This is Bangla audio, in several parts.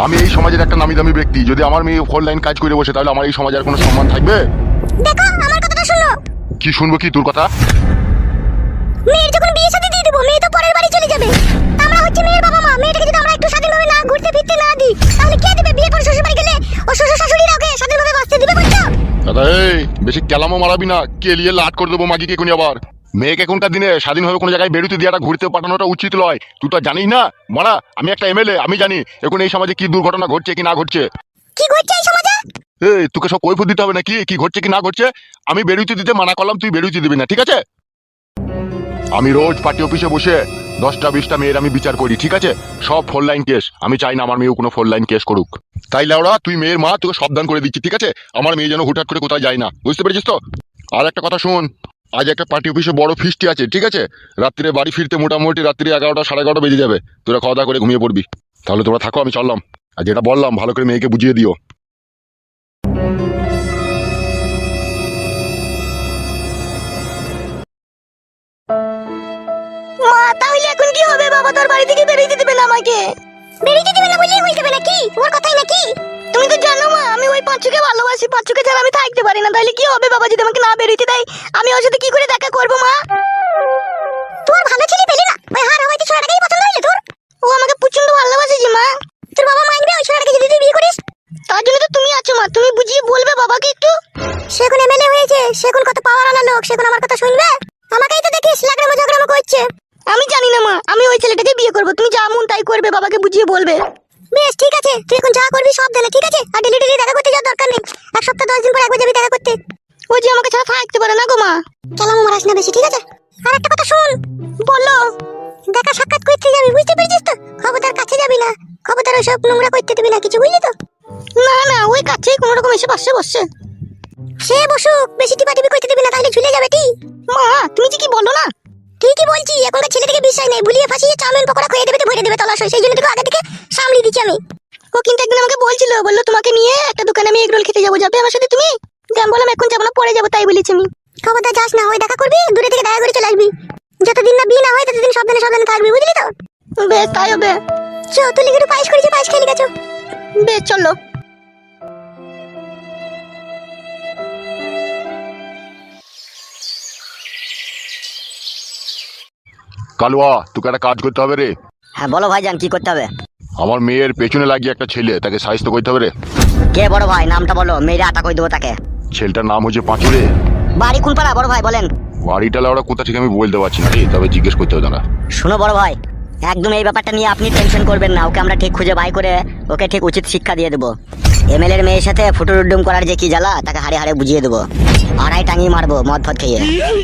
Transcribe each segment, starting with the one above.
আমি এই সমাজের একটা নামি দামি ব্যক্তি, যদি আমার মেয়ে ফোর লাইন কাজ করে বসে তাহলে আমার এই সমাজের কোনো সম্মান থাকবে? দেখো আমার কথাটা শোনো। কি শুনবো কি তোর কথা? মেয়ের যখন বিয়ে শাদী দিয়ে দেবো, মেয়ে তো পরের বাড়ি চলে যাবে। আমরা হচ্ছে মেয়ের বাবা মা, মেয়েটাকে যদি আমরা একটু স্বাধীনভাবে না ঘুরতে ফিরতে না দিই, তাহলে কে দেবে? বিয়ে করে শ্বশুর বাড়ি গেলে ও শ্বশুর শাশুড়িরা ওকে স্বাধীনভাবে বাঁচতে দিবে বলছো? দাদা এই বেশি কেলামো মারাবি না, কেলিয়ে লাট করে দেবো মাগিকে কোনি আবার। মেয়েকে এখনকার দিনে স্বাধীনভাবে কোনো জায়গায় বেরোতে দিয়াটা ঘুরতে পাঠানোটা উচিত নয়। তুই তো জানিস না মারা, আমি একটা এমএলএ, আমি জানি এখন এই সমাজে কি দুর্ঘটনা ঘটছে কি না ঘটছে। কি ঘটছে এই সমাজে? এই তোকে সব কৈফিয়ত দিতে হবে নাকি কি ঘটছে কি না ঘটছে? আমি বেরোতে দিতে মানা করলাম, তুই বেরোতে দিবি না, ঠিক আছে? আমি রোজ পার্টি অফিসে বসে 10টা-20টা মেয়ের আমি বিচার করি, ঠিক আছে? সব ফোর লাইন কেস। আমি চাই না আমার মেয়েও কোনো ফোর লাইন কেস করুক। তাই লাউড়া তুই মেয়ের মা, তোকে সাবধান করে দিচ্ছি, ঠিক আছে? আমার মেয়ে যেন হুটহাট করে কোথায় যায় না, বুঝতে পেরেছিস তো? আর একটা কথা শোন, আজ একটা পার্টি অফিসে বড় ফিস্টি আছে, ঠিক আছে? রাত্রে বাড়ি ফিরতে মোটামুটি রাত্রি 11টা 11:30 বেজে যাবে। তোরা খাওয়া দাওয়া করে ঘুমিয়ে পড়বি। তাহলে তোরা থাকো, আমি চললাম। আর যেটা বললাম ভালো করে মেয়েকে বুঝিয়ে দিও। মা তাহলে এখন কি হবে? বাবা তোর বাড়ি থেকে বেরিয়ে দিবে না আমাকে? বেরিয়ে দিবে না বললেই হয়ে যাবে নাকি? ওর কথাই নাকি? তুমি তো জানো মা, আমি ওই পাঁচুকে ভালোবাসি, পাঁচুকে ছাড়া আমি থাকতে পারি না। তাহলে কি হবে বাবা যদি আমাকে না বেরিয়ে দেয়? আমি ওর সাথে কি করে দেখা করবো মা? তোর ভালো ছেলে পেলি না, ওই হার হয়তো ছোড়াটাকেই পছন্দ হইলো তোর। ও আমাকে প্রচন্ড ভালোবাসে যে মা। তোর বাবা মানবে ওই ছোড়াটাকে যদি তুই বিয়ে করিস? তার জন্য তো তুমি আছো মা, তুমি বুঝিয়ে বলবে বাবাকে একটু। সে এখন এমএলএ হয়েছে, সে এখন কত পাওয়ার আনা লোক, সে এখন আমার কথা শুনবে? আমাকেই তো দেখিস লাগড়ামো ঝগড়ামো করছে। আমি জানি না মা, আমি ওই ছেলেটাকে বিয়ে করবো। তুমি যা মন তাই করবে, বাবাকে বুঝিয়ে বলবে। বেশ ঠিক আছে, তুই এখন যা করবি সব দেনা, ঠিক আছে? আর ডেলি ডেলি দেখা করতে যাওয়ার দরকার নেই। এক সপ্তাহ 10 দিন পর একবার যাবি দেখা করতে। ও যে আমাকে ছাড়া থাকতে পারে না গো মা। কেলাম মারাস না বেশি, ঠিক আছে? আর একটা কথা শুন, বলো। দেখা সাক্ষাৎ করতে যাবি, বুঝতে পেরেছিস তো? খবরদার কাছে যাবি না, খবরদার ওইসব নোংরা করতে দিবি না কিছু, বুঝলি তো? না না, ওই কাছেই কোনো রকম এসে পাশে বসছে। সে বসুক, বেশি টিপাটিপি করতে দিবি না, তাহলে ঝুলে যাবে। কি মা তুমি যে কি বলো না? ঠিকই বলছি, এখনকার ছেলেটাকে বিশ্বাস নেই, ভুলিয়ে ফাঁসিয়ে চাউমিন পকোড়া খেয়ে দেবে তো ভরে দেবে তলাশয়। সেই জন্য তোকে আগে থেকে সামলি দিচ্ছি আমি। ও কিন্তু একদিন আমাকে বলছিল, বললো তোমাকে নিয়ে একটা দোকানে আমি এগরোল খেতে যাবো, যাবে আমার সাথে তুমি? আমি বললাম এখন যাবো না, পরে যাবো, তাই বলেছি আমি। খবরদার যাস না, ওই দেখা করবি দূরে থেকে দেখা করে চলে আসবি। যতদিন না বিয়ে না হয় ততদিন সাবধানে সাবধানে থাকবি, বুঝলি তো? বেশ তাই হবে। চো তুই লিখে পায়েস করেছি, পায়েস খেয়ে গেছো। বেশ চলো। কালুয়া তোকে একটা কাজ করতে হবে রে। হ্যাঁ বলো ভাইজান, কি করতে হবে? আমার মেয়ের পেছনে লাগিয়ে একটা ছেলে, তাকে সাহায্য করতে হবে রে। কে বড় ভাই? নামটা বলো, মেয়েরা আটা কই দেবো তাকে। ছেলেটার নাম হচ্ছে পাঁচু রে। বাড়ি কোন পাড়া বড় ভাই বলেন? বাড়িটা ওরা কোথা থেকে আমি বলতে পারছি না রে, তবে জিজ্ঞেস করতে হবে না। শুনো বড় ভাই, একদম এই ব্যাপারটা নিয়ে আপনি টেনশন করবেন না। ওকে আমরা ঠিক খুঁজে বাই করে ওকে ঠিক উচিত শিক্ষা দিয়ে দেবো। এমএলএর মেয়ের সাথে ফুটুর উড্ডুম করার যে কি জ্বালা, তাকে হাড়ে হাড়ে বুঝিয়ে দেবো। আড়াই টাঙিয়ে মারবো মদ ফদ খেয়ে।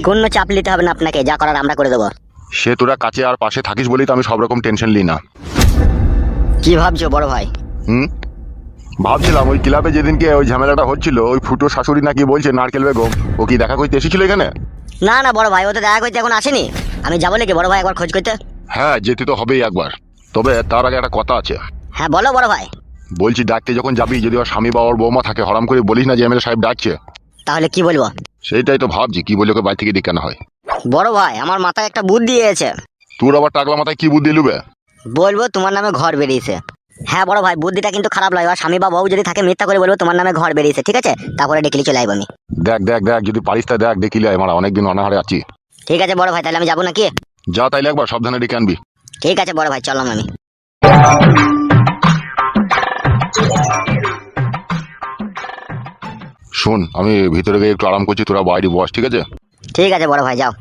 কোনো চাপ নিতে হবে না আপনাকে, যা করার আমরা করে দেবো। সে তোরা কাছে আর পাশে থাকিস বলেই তো আমি সব রকম টেনশন নিই না। কি ভাবছো বড় ভাই? ভাবছিলাম ওই ক্লাবে যেদিনকে ওই ঝামেলাটা হচ্ছিল, ওই ফুটো শাশুড়ি নাকি বলছে নারকেল বেগম, ও কি দেখা করতে এসেছিল এখানে? না না বড় ভাই, ও তো দেখা করতে এখন আসেনি। আমি যাবো নাকি বড় ভাই একবার খোঁজ করতে? হ্যাঁ যেতে তো হবেই একবার, তবে তার আগে একটা কথা আছে। হ্যাঁ বলো বড় ভাই। বলছি ডাকতে যখন যাবি, যদি ওর স্বামী বা ওর বৌমা থাকে, হরাম করে বলিস না যে এমএলএ সাহেব ডাকছে। তাহলে কি বলবো? সেইটাই তো ভাবছি, কি বলে ওকে বাড়ি থেকে ডেকে আনা হয়। বড় ভাই আমার মাথায় একটা বুদ্ধি এসেছে। তোর আবার টাকলা মাথায় কি বুদ্ধি লুবে? বলবো তোমার নামে ঘর বেরিয়েছে। হ্যাঁ বড় ভাই, বুদ্ধিটা কিন্তু খারাপ নয়। আর স্বামী বা বউ যদি থাকে মিথ্যা করে বলবো তোমার নামে ঘর বেরিয়েছে, ঠিক আছে? তারপরে ডেকে চলে আসবো আমি। দেখ দেখ দেখ, যদি পারিস তা দেখ, দেখিলে আমার অনেকদিন অনাহারে আছি। ঠিক আছে বড় ভাই, তাহলে আমি যাবো নাকি? যা তাইলে একবার সাবধানে ডেকে আনবি। ঠিক আছে বড় ভাই, চললাম আমি। শোন, আমি ভিতরে গিয়ে একটু আরাম করছি, তোরা বাইরে বস, ঠিক আছে? ঠিক আছে বড় ভাই, যাও।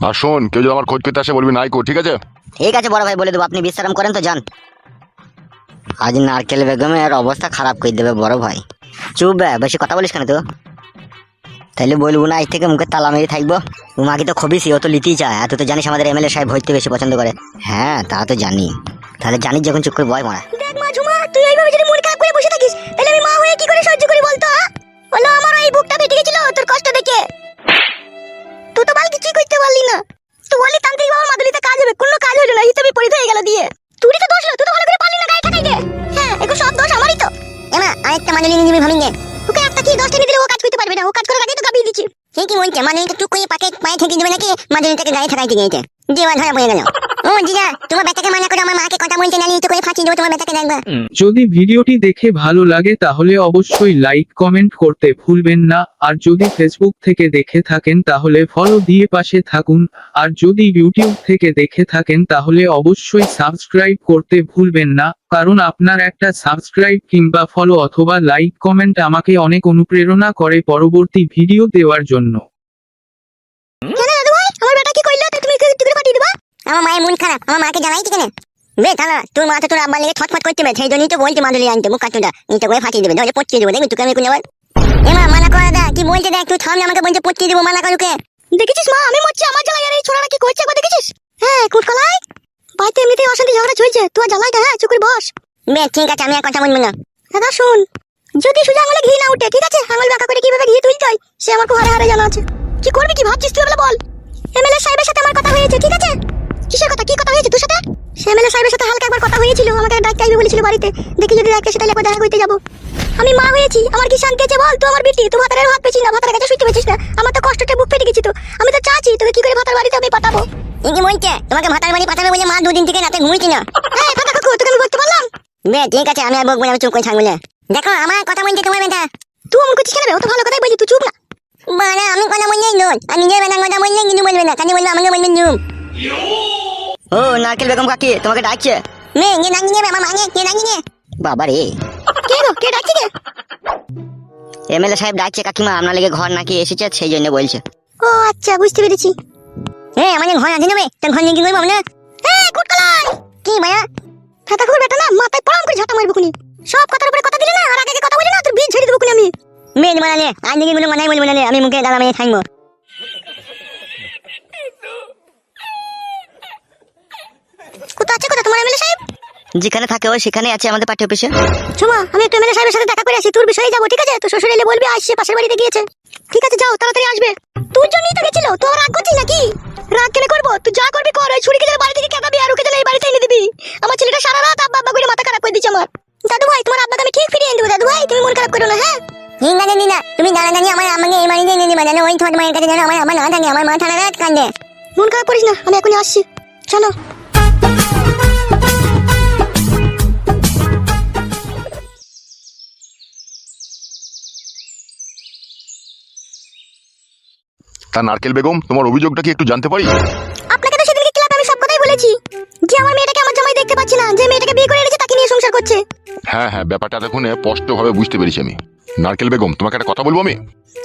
আর শোন, কেউ যদি আমার খোঁজ করতে আসে বলবি নাইকো, ঠিক আছে? ঠিক আছে বড় ভাই, বলে দেবো। আপনি বিশ্রাম করেন তো, যান। আজ নারকেল বেগমের অবস্থা খারাপ করে দেবে বড় ভাই। চুপ বে, বেশি কথা বলিস কেন তো? তাইলে বলবো না, আজ থেকে মুখে তালা মেরে থাকবো। উমাকে তো খবিসি, ও তো লিতেই চায়। এত তো জানিস আমাদের এমএলএ সাহেব হইতে বেশি পছন্দ করে। হ্যাঁ তা তো জানি। তাহলে জানিস যখন চুপ করে বয় মারা। দেখ মা ঝুমা, তুই এইভাবে যদি মন খারাপ করে বসে থাকিস, তাহলে আমি মা হয়ে কি করে সহ্য করি বলতো? বলো, আমার এই বুকটা ফেটে গেছিল তোর কষ্ট দেখে। তুই তো বাল কিছুই করতে পারলি না। তুই বলি তান্ত্রিক বাবার মাদুলিতে কাজ হবে, কোনো কাজ হলো না, হিসাবে পরিধ হয়ে গেল দিয়ে। তুই তো দোষ লো, তুই তো ভালো করে পারলি না গায়ে ঠাকাইতে। হ্যাঁ এখন সব দোষ আমারই তো। এমা আরেকটা মাদুলি নিয়ে নিবি ভাবিঙ্গে। তোকে একটা কি দোষ টেনে দিলে ও কাজ করতে পারবে না, ও কাজ করার আগেই তো গাবিয়ে দিচ্ছি। সে কি বলছে মাদুলিটা টুক করে পায়ে ঠেকে দেবে নাকি মাদুলিটাকে গায়ে ঠাকাইতে গিয়েছে? দেওয়া ধরা পড়ে গেল। ও দিদা, তোমার বেটাকে মানা করে আমার মাকে কথা বলতে না নিয়ে তো করে ফাঁসি দেবো তোমার বেটাকে দেখবা। যদি ভিডিওটি দেখে ভালো লাগে তাহলে অবশ্যই লাইক কমেন্ট করতে ভুলবেন না, আর যদি ফেসবুক থেকে দেখে থাকেন তাহলে ফলো দিয়ে পাশে থাকুন, আর যদি ইউটিউব থেকে দেখে থাকেন তাহলে অবশ্যই সাবস্ক্রাইব করতে ভুলবেন না, কারণ আপনার একটা সাবস্ক্রাইব কিংবা ফলো অথবা লাইক কমেন্ট আমাকে অনেক অনুপ্রেরণা করে পরবর্তী ভিডিও দেওয়ার জন্য। কেন দাদু ভাই, আমার বেটা কি কইলো তুমি একটু করে ফাটিয়ে দিবা? আমার মায়ের মন খারাপ, আমার মাকে জ্বালাইছি কেন? বে তাহলে তোর মা তো তোর আব্বার লেগে ছটফট করতে হবে, সেই জন্যই তো বলতে মাদুলি আনতে মুখ কাটুটা এটা করে ফাটিয়ে দেবে, ধরে পচিয়ে দেবো। দেখবি তোকে আমি কোন আবার এমা মানা করে দা কি বলতে দেখ, তুই থামলে আমাকে বলতে পচিয়ে দেবো, মানা করুকে। দেখেছিস মা, আমি মরছি আমার জ্বালাই, আর এই ছোড়াটা কি করছে একবার দেখেছিস? হ্যাঁ কুটকলাই, বাড়িতে এমনিতেই অশান্তি ঝগড়া চলছে, তুই আর জ্বালাই না, হ্যাঁ চুপ করে বস। বে ঠিক আছে, আমি আর কথা বলবো না। দাদা শুন, যদি সোজা আঙুলে ঘি না উঠে, ঠিক আছে, আঙুল বাঁকা করে কিভাবে ঘি তুলতে হয় সে আমার খুব হারে হারে জানা আছে। কি করবি, কি ভাবছিস তুই বল? এমএলএ সাহেবের সাথে আমার কথা হয়েছে, ঠিক আছে? কিসের কথা, কি কথা হয়েছে তোর সাথে? এমএলএ সাহেবের সাথে হালকা একবার কথা হয়েছিল, আমাকে ডাকতে আসবে বলেছিল বাড়িতে, দেখি যদি ডাকে সেটা একবার দেখা করতে যাবো। আমি মা হয়েছি, আমার কি শান্তি আছে বল? তুই আমার বিটি, তুই ভাতারের হাত পেছিস না, ভাতারের কাছে শুইতে পেছিস না, আমার তো কষ্টটা বুক ফেটে গেছি। তো আমি তো চাচ্ছি তোকে কি করে ভাতার বাড়িতে আমি পাঠাবো। কি বলছে তোমাকে ভাতার বাড়ি পাঠাবে বলে মা দুদিন থেকে রাতে ঘুমিয়েছি না? হ্যাঁ ফাটা কাকু, তোকে আমি বলতে পারলাম। বে ঠিক আছে, আমি আর বকবো না, আমি চুপ করে থাকবো না। দেখো আমার কথা বলতে তোমার বেটা, তুই অমন করছিস কেন বে? ও তো ভালো কথাই বলছি, তুই চুপ না। বাড়া আমি কথা বললেই নয়, আমি নিজের বেটার কথা বললেই কিন্তু বলবে না, কাজে বলবে আমাকে বলবেন জুম। ও নারকেল বেগম কাকি তোমাকে ডাকছে। মে কে ডাকি নেবে আমার মাকে, কে ডাকি নে? বাবা রে, কে গো, কে ডাকছি কে? এমএলএ সাহেব ডাকছে কাকিমা, আপনার লেগে ঘর নাকি এসেছে সেই জন্য বলছে। ও আচ্ছা, বুঝতে পেরেছি। হ্যাঁ আমাদের ঘর আছে নেবে, তোর ঘর নিয়ে কি করবো না? হ্যাঁ কুটকলাই কি ভাইয়া, ফাটা খুব বেটা না, মাথায় পড়াম করে ঝাঁটা মারবো খুনি। সব কথার উপরে কথা দিলে না, আর আগে কথা বলি না, তোর বীজ ছেড়ে দেবো খুনি আমি। মেয়ে বানালে আজ দিকে কোনো মানাই বলবো না, আমি মুখে দাঁড়া মেয়ে থাকবো। কোথা আছে কোথা তোমার এমএলএ সাহেব? যেখানে থাকে ও সেখানে আছে আমাদের পার্টি অফিসে। শোমা, আমি একটু এমএলএ সাহেবের সাথে দেখা করে আসি, তোর বিষয়ে যাবো, ঠিক আছে? তো শ্বশুর এলে বলবি আসছে, পাশের বাড়িতে গিয়েছে। ঠিক আছে যাও, তাড়াতাড়ি আসবে। তোর জন্যই তো গেছিল, তো রাগ করছিস নাকি? রাগ কেন করবো, তুই যা করবি কর, ওই ছুরিকে বাড়ি থেকে কেটাবি আর ওকে এই বাড়িতে এনে দিবি। আমার ছেলেটা সারা রাত আব্বা আব্বা করে মাথা খারাপ করে দিচ্ছে আমার। দাদু ভাই তোমার আব্বাকে আমি ঠিক ফিরিয়ে এনে দেবো, দাদু ভাই তুমি মন খারাপ করো না। হ্যাঁ ঠিক আছে দিদা, তুমি দাঁড়া দাঁড়িয়ে আমার আমাকে এই বাড়িতে এনে দিবা, জানো ওই ছোট মায়ের কাছে যেন আমার না থাকে, আমার মা সারা রাত কাঁদে। মন খারাপ করিস না, আমি এখনই আসছি, চলো। তা নারকেল বেগম, তোমার অভিযোগটা কি একটু জানতে পারি? আপনাকে তো সেদিনকে ক্লাবে আমি সব কথাই বলেছি, যে আমার মেয়েটাকে আমার জামাই দেখতে পাচ্ছি না, যে মেয়েটাকে বিয়ে করে এনেছে তাকে নিয়ে সংসার করছে। হ্যাঁ হ্যাঁ, ব্যাপারটা এতক্ষণে স্পষ্টভাবে বুঝতে পেরেছি আমি। নারকেল বেগম, তোমাকে একটা কথা বলবো আমি।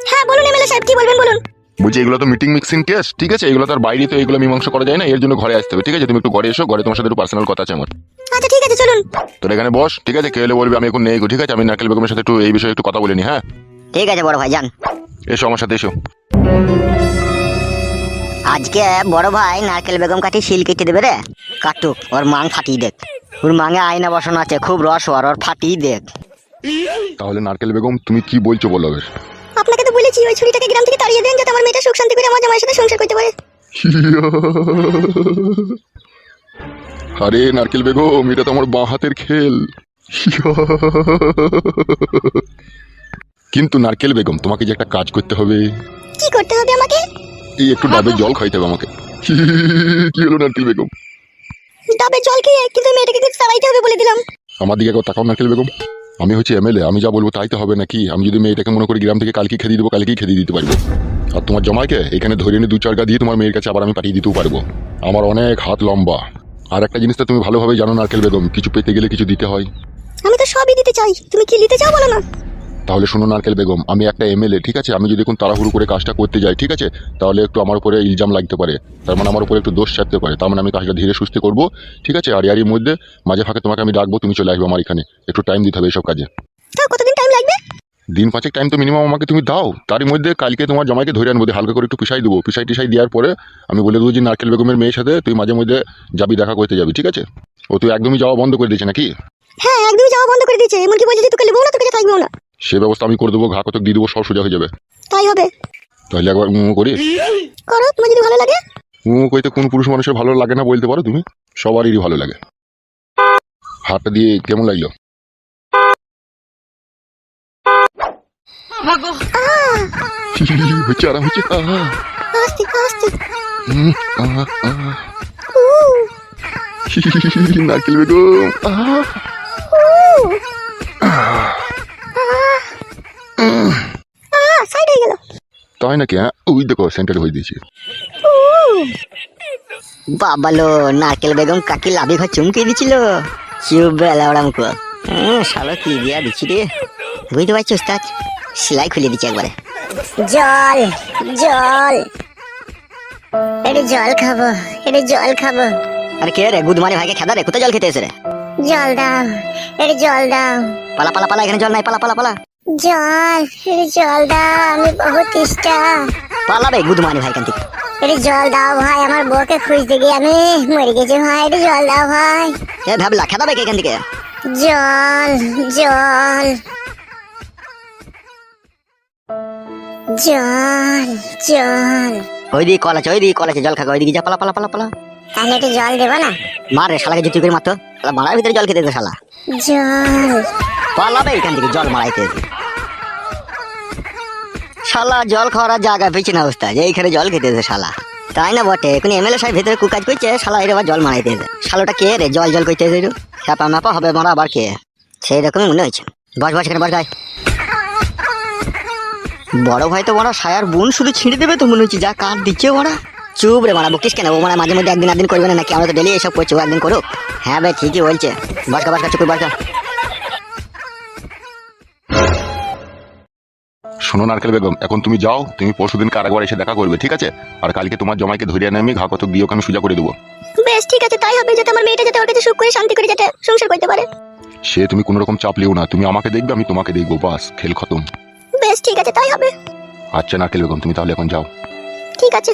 হ্যাঁ বলুন এমএলএ সাহেব, কি বলবেন বলুন। বলছি এগুলো তো মিটিং মিক্সিং কেস, ঠিক আছে? এগুলো তো আর বাইরে তো এগুলো মীমাংসা করা যায় না, এর জন্য ঘরে আসতে হবে, ঠিক আছে? তুমি একটু ঘরে এসো, ঘরে তোমার সাথে একটু পার্সোনাল কথা আছে আমার। আচ্ছা ঠিক আছে চলুন। তোর এখানে বস, ঠিক আছে? কেউ এলে বলবি আমি এখন নেই গো, ঠিক আছে? আমি নারকেল বেগমের সাথে একটু এই বিষয়ে একটু কথা বলে নি। হ্যাঁ ঠিক আছে বড় ভাই, যান। এসো আমার সাথে এসো। আজকে বড় ভাই নারকেল বেগম কাটি শিল কেটে দেবে রে, কাটুক, ওর মাং ফাটিয়ে দেখ। ওর মাঙে আয়না বসানো আছে, খুব রস ওর ফাটিয়ে দেখ। তাহলে নারকেল বেগম তুমি কি বলছো বলো বেশ। আপনাকে তো বলেছি ওই ছুরিটাকে গ্রাম থেকে তাড়িয়ে দেন, যাতে আমার মেয়েটা সুখ শান্তি করে আমার জামাইয়ের সাথে সংসার করতে পারে। আরে নারকেল বেগম, এটা তো আমার বাঁ হাতের খেল। কিন্তু নারকেল বেগম, তোমাকে যে একটা কাজ করতে হবে। কি করতে হবে আমাকে? এই একটু ডাবের জল খাইতে হবে আমাকে। কি হলো নারকেল বেগম? ডাবের জল খেয়ে কিন্তু মেয়েটাকে কিছু তাড়াইতে হবে বলে দিলাম। আমার দিকে একবার তাকাও নারকেল বেগম, আমি হচ্ছে এমএলএ, আমি যা বলবো তাই তো হবে নাকি? আমি যদি মেয়েটাকে মনে করি গ্রাম থেকে কালকেই খেদিয়ে দেবো, কালকেই খেদিয়ে দিতে পারবো। আর তোমার জামাইকে এখানে ধরে এনে 2-4 গা দিয়ে তোমার মেয়ের কাছে আবার আমি পাঠিয়ে দিতেও পারবো। আমার অনেক হাত লম্বা। আর একটা জিনিসটা তুমি ভালোভাবে জানো নারকেল বেগম, কিছু পেতে গেলে কিছু দিতে হয়। আমি তো সবই দিতে চাই, তুমি কি নিতে চাও বলো না। তাহলে শোনো নারকেল বেগম, আমি একটা এমএলএ, ঠিক আছে? আমি যদি এখন তাড়াহুড়ো করে কাজটা করতে যাই, ঠিক আছে, তাহলে একটু আমার উপরে ইলজাম লাগতে পারে, তার মানে আমার উপরে একটু দোষ চাপতে পারে। তার মানে আমি কাজটা ধীরে সুস্থে করবো, ঠিক আছে? আর এর মধ্যে মাঝে ফাঁকে তোমাকে আমি ডাকবো, তুমি চলে আসবে আমার এখানে, একটু টাইম দিতে হবে এইসব কাজে। তাও কতদিন টাইম লাগবে? 5 দিন টাইম তো মিনিমাম আমাকে তুমি দাও। তারই মধ্যে কালকে তোমার জামাইকে ধরে আনবো, হালকা করে একটু পিসাই দেবো, পিসাই টিসাই দেওয়ার পরে আমি বলে দেবো যে নারকেল বেগমের মেয়ের সাথে তুই মাঝে মধ্যে যাবি, দেখা করতে যাবি, ঠিক আছে? ও তুই একদমই যাওয়া বন্ধ করে দিয়েছে নাকি? হ্যাঁ একদমই যাওয়া বন্ধ করে দিয়েছে, এমনকি বলছে যে তোকে নেবো না, তোকে থাকবেও না। সে ব্যবস্থা আমি করে দেবো, ঘা কতক দিয়ে দেবো, সব সোজা হয়ে যাবে। তাই হবে। তাহলে একবার করি। করো, তোমার যদি ভালো লাগে। কইতে কোন পুরুষ মানুষের ভালো লাগে না বলতে পারো তুমি? সবারই ভালো লাগে। হাতটা দিয়ে কেমন লাগলো? হচ্ছে আরাম হচ্ছে। আস্তে আস্তে। নারকেল বেগম সাইড হয়ে গেল। তাই নাকি? হ্যাঁ, ওই দেখো সেন্টার হয়ে দিয়েছে। বাবালো নারকেল বেগম কাকি লাভি ঘর চুমকে দিছিল। চুপ বেলা ওরা মুখ শালো কি দিয়া দিচ্ছি রে। বুঝতে পারছি ওস্তাদ, সেলাই খুলে দিচ্ছে একবারে। জল জল, এটা জল খাবো, এটা জল খাবো। আরে কে রে গুদমানি ভাইকে খেদা রে, কোথায় জল খেতে এসে রে? জল দাও, এটা জল দাও। পালা পালা পালা, এখানে জল নাই, পালা পালা পালা জল, এটা জল দাও, আমি বহুত তেষ্টা। পালাবে গুদমানি ভাই কান্তি। এটা জল দাও ভাই, আমার বউকে খুঁজতে গিয়ে আমি মরে গেছি ভাই, এটা জল দাও ভাই। এ ভাবলা খেদাবে কে এখান থেকে? জল জল জল জল। ওইদিকে কল আছে, ওইদিকে কল আছে, জল খাগা, ওইদিকে যা, পালা পালা পালা পালা। তাহলে একটু জল দেবো না? মার রে শালাকে জুতি করে মারতো, শালা মারার ভিতরে জল খেতে দে শালা। জল পালাবে এখান থেকে জল মারাইতে। শালা জল খাওয়ার জায়গা পেয়েছে না অবস্থা, যে এইখানে জল খেতে দে শালা। তাই না বটে, এখন এমএলএ সাহেব ভেতরে কুকাজ করছে, শালা এর আবার জল মারাইতে দে। শালাটা কে রে জল জল করতে দে? চাপা মাপা হবে মারা আবার কে? সেই রকমই মনে হয়েছে। বস বস এখানে বস ভাই। বড় ভাই তো বড় সায়ার বোন শুধু ছিঁড়ে দেবে তো মনে হচ্ছে, যা কাঠ দিচ্ছে ওরা। চুপ রে মারা, বকিস কেন? ও মানে মাঝে মধ্যে একদিন একদিন করবে না নাকি? আমরা তো ডেলি এসব করছি, ও একদিন করুক। হ্যাঁ ভাই ঠিকই বলছে। বসকা বসকা চুপ বসকা। শোনো নারকেল বেগম, এখন তুমি যাও, তুমি পরশুদিন কারাগার এসে দেখা করবে, ঠিক আছে? আর কালকে তোমার জমাইকে ধরিয়ে এনে আমি ঘা কতক দিয়ে ওকে আমি সোজা করে দেবো। বেশ ঠিক আছে, তাই হবে, যাতে আমার মেয়েটা যাতে ওর কাছে সুখ করে শান্তি করে যাতে সংসার করতে পারে। সে তুমি কোনো রকম চাপ লিও না, তুমি আমাকে দেখবে আমি তোমাকে দেখবো, বাস খেল খতম। বেশ ঠিক আছে, তাই হবে। আচ্ছা নারকেল বেগম, তুমি তাহলে এখন যাও। ঠিক আছে।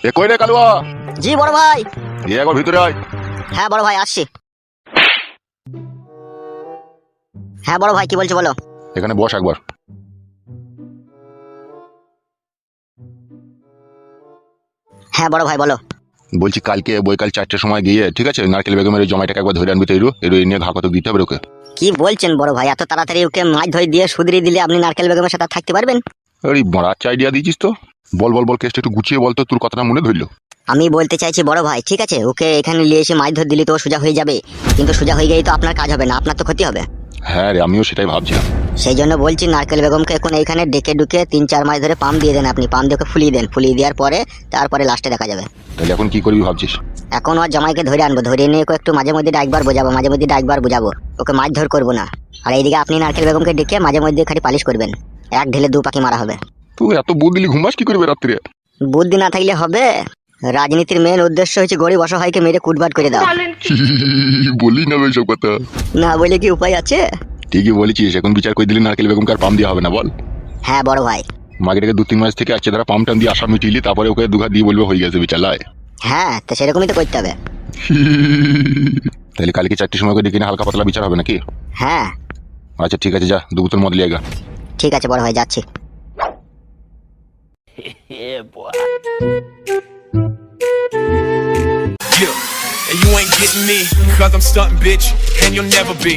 এ কই রে কালুয়া? জি বড় ভাই। এ একবার ভিতরে আয়। হ্যাঁ বড় ভাই আসছি। হ্যাঁ বড় ভাই কি বলছো বলো। এখানে বস একবার। হ্যাঁ বড় ভাই বলো। বলছি কালকে বৈকাল 4টের সময় গিয়ে, ঠিক আছে, নারকেল বেগমের ওই জমাইটাকে একবার ধরে আনবি তো, এরু নিয়ে ঘা কতক দিতে হবে ওকে। কি বলছেন বড় ভাই, এত তাড়াতাড়ি ওকে মাছ ধরে দিয়ে সুদরিয়ে দিলে আপনি নারকেল বেগমের সাথে আর থাকতে পারবেন? আরে বড় আচ্ছা আইডিয়া দিয়েছিস তো। বল বল বল, কেসটা একটু গুছিয়ে বল তো, তোর কথাটা মনে ধরলো। আমি বলতে চাইছি বড় ভাই, ঠিক আছে ওকে এখানে নিয়ে এসে মাছ ধরে দিলে তো ও সোজা হয়ে যাবে, কিন্তু সোজা হয়ে গেলেই তো আপনার কাজ হবে না, আপনার তো ক্ষতি হবে। হ্যাঁ রে, আমিও সেটাই ভাবছিলাম। সেই জন্য বলছি নারকেল বেগমকে এখন এইখানে ডেকে ডুকে 3-4 মাস ধরে পাম দিয়ে দেন আপনি, পাম দিয়ে ওকে ফুলিয়ে দেন, ফুলিয়ে দেওয়ার পরে তারপরে লাস্টে দেখা যাবে। তাহলে এখন কি করবি ভাবছিস? এখন ওর জামাইকে ধরে আনবো, ধরে নিয়ে ওকে একটু মাঝে মধ্যে ডাকবার বোঝাবো, মাঝে মধ্যে ডাকবার বোঝাবো, ওকে মাছ ধর করবো না। আর এইদিকে আপনি নারকেল বেগমকে ডেকে মাঝে মধ্যে খালি পালিশ করবেন, এক ঢেলে 2 পাখি মারা হবে। তুই এত বুদ্ধি ঘুমাস কি করবে রাত্রে? বুদ্ধি না থাকলে হবে? রাজনীতির মেন উদ্দেশ্য হচ্ছে গরিব অসহায়কে মেরে কুটবাট করে দাও। বলি না ওইসব কথা। না বলে কি উপায় আছে? ঠিকই বলেছিস, এখন বিচার করে দিলি নারকেল বেগমকে আর পাম দেওয়া হবে না, বল। হ্যাঁ বড় ভাই। মাগেটাকে 2-3 মাস থেকে আছে তারা পাম টাম দিয়ে আশা মিটিলি, তারপরে ওকে দুঘা দিয়ে বলবে হয়ে গেছে বিচার লাই। হ্যাঁ তো সেরকমই তো করতে হবে। তাহলে কালকে 4টের সময় করে ডেকে নিয়ে হালকা পাতলা বিচার হবে নাকি? হ্যাঁ আচ্ছা ঠিক আছে, যা 2 বোতল মদ লিয়ে গা। ঠিক আছে বড় ভাই, যাচ্ছি। Yeah, and you ain't getting me, cause I'm stunting, bitch, and you'll never be.